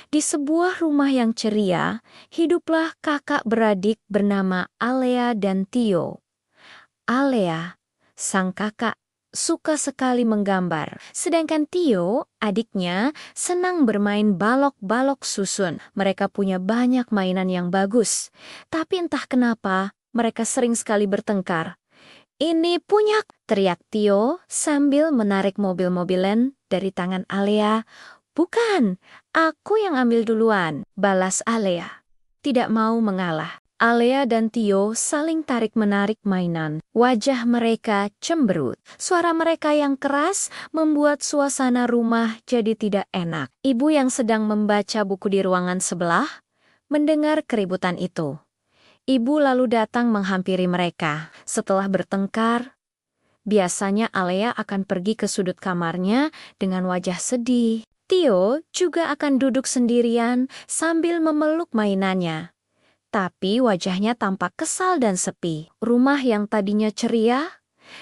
Di sebuah rumah yang ceria, hiduplah kakak beradik bernama Alea dan Tio. Alea, sang kakak, suka sekali menggambar. Sedangkan Tio, adiknya, senang bermain balok-balok susun. Mereka punya banyak mainan yang bagus. Tapi entah kenapa, mereka sering sekali bertengkar. "Ini punya," teriak Tio sambil menarik mobil-mobilan dari tangan Alea. "Bukan, aku yang ambil duluan," balas Alea. Tidak mau mengalah, Alea dan Tio saling tarik-menarik mainan. Wajah mereka cemberut. Suara mereka yang keras membuat suasana rumah jadi tidak enak. Ibu yang sedang membaca buku di ruangan sebelah mendengar keributan itu. Ibu lalu datang menghampiri mereka. Setelah bertengkar, biasanya Alea akan pergi ke sudut kamarnya dengan wajah sedih. Tio juga akan duduk sendirian sambil memeluk mainannya. Tapi wajahnya tampak kesal dan sepi. Rumah yang tadinya ceria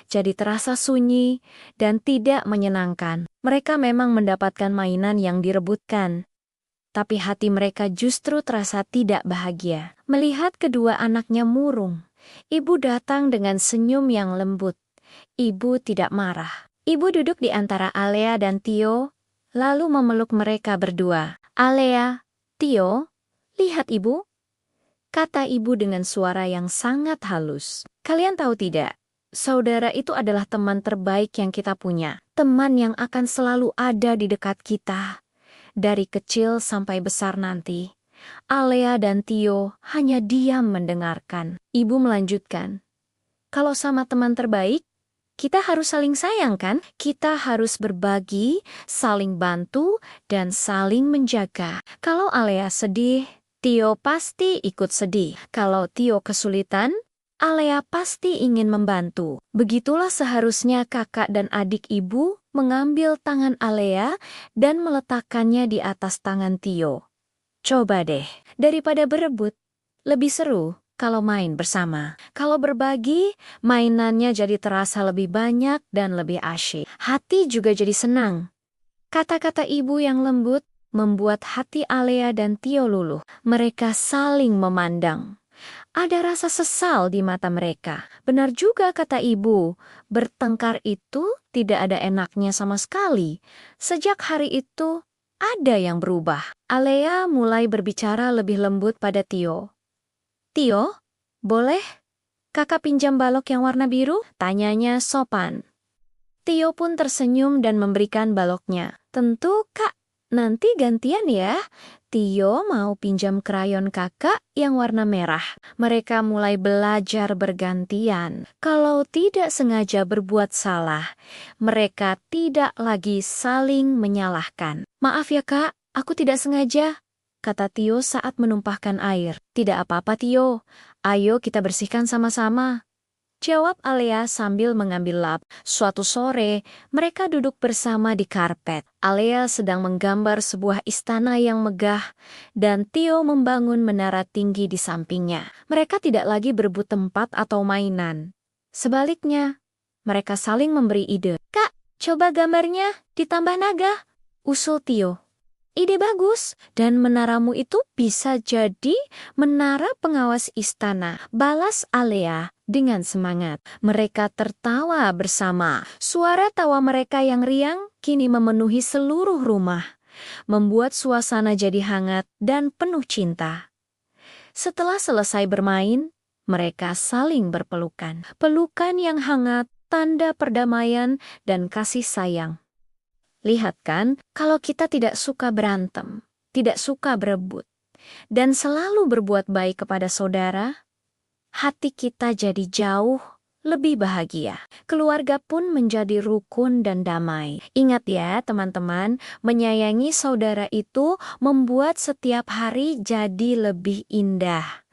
jadi terasa sunyi dan tidak menyenangkan. Mereka memang mendapatkan mainan yang direbutkan, tapi hati mereka justru terasa tidak bahagia. Melihat kedua anaknya murung, ibu datang dengan senyum yang lembut. Ibu tidak marah. Ibu duduk di antara Alea dan Tio, lalu memeluk mereka berdua. "Alea, Tio, lihat ibu," kata ibu dengan suara yang sangat halus. "Kalian tahu tidak, saudara itu adalah teman terbaik yang kita punya. Teman yang akan selalu ada di dekat kita. Dari kecil sampai besar nanti." Alea dan Tio hanya diam mendengarkan. Ibu melanjutkan, "Kalau sama teman terbaik, kita harus saling sayang kan? Kita harus berbagi, saling bantu, dan saling menjaga. Kalau Alea sedih, Tio pasti ikut sedih. Kalau Tio kesulitan, Alea pasti ingin membantu." Begitulah seharusnya kakak dan adik ibu mengambil tangan Alea dan meletakkannya di atas tangan Tio. Coba deh, daripada berebut, lebih seru kalau main bersama. Kalau berbagi, mainannya jadi terasa lebih banyak dan lebih asyik. Hati juga jadi senang. Kata-kata ibu yang lembut membuat hati Alea dan Tio luluh. Mereka saling memandang. Ada rasa sesal di mata mereka. Benar juga kata ibu, bertengkar itu tidak ada enaknya sama sekali. Sejak hari itu, ada yang berubah. Alea mulai berbicara lebih lembut pada Tio. "Tio, boleh kakak pinjam balok yang warna biru?" tanyanya sopan. Tio pun tersenyum dan memberikan baloknya. "Tentu, Kak. Nanti gantian ya. Tio mau pinjam krayon kakak yang warna merah." Mereka mulai belajar bergantian. Kalau tidak sengaja berbuat salah, mereka tidak lagi saling menyalahkan. "Maaf ya Kak, aku tidak sengaja," kata Tio saat menumpahkan air. "Tidak apa-apa Tio, ayo kita bersihkan sama-sama," jawab Alea sambil mengambil lap. Suatu sore, mereka duduk bersama di karpet. Alea sedang menggambar sebuah istana yang megah, dan Tio membangun menara tinggi di sampingnya. Mereka tidak lagi berebut tempat atau mainan. Sebaliknya, mereka saling memberi ide. "Kak, coba gambarnya ditambah naga," usul Tio. "Ide bagus, dan menaramu itu bisa jadi menara pengawas istana," balas Alea dengan semangat. Mereka tertawa bersama. Suara tawa mereka yang riang kini memenuhi seluruh rumah, membuat suasana jadi hangat dan penuh cinta. Setelah selesai bermain, mereka saling berpelukan. Pelukan yang hangat, tanda perdamaian dan kasih sayang. Lihat kan, kalau kita tidak suka berantem, tidak suka berebut, dan selalu berbuat baik kepada saudara, hati kita jadi jauh lebih bahagia. Keluarga pun menjadi rukun dan damai. Ingat ya teman-teman, menyayangi saudara itu membuat setiap hari jadi lebih indah.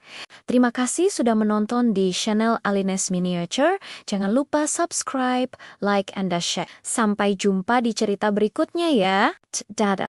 Terima kasih sudah menonton di channel Alines Miniature. Jangan lupa subscribe, like, and share. Sampai jumpa di cerita berikutnya ya. Dadah.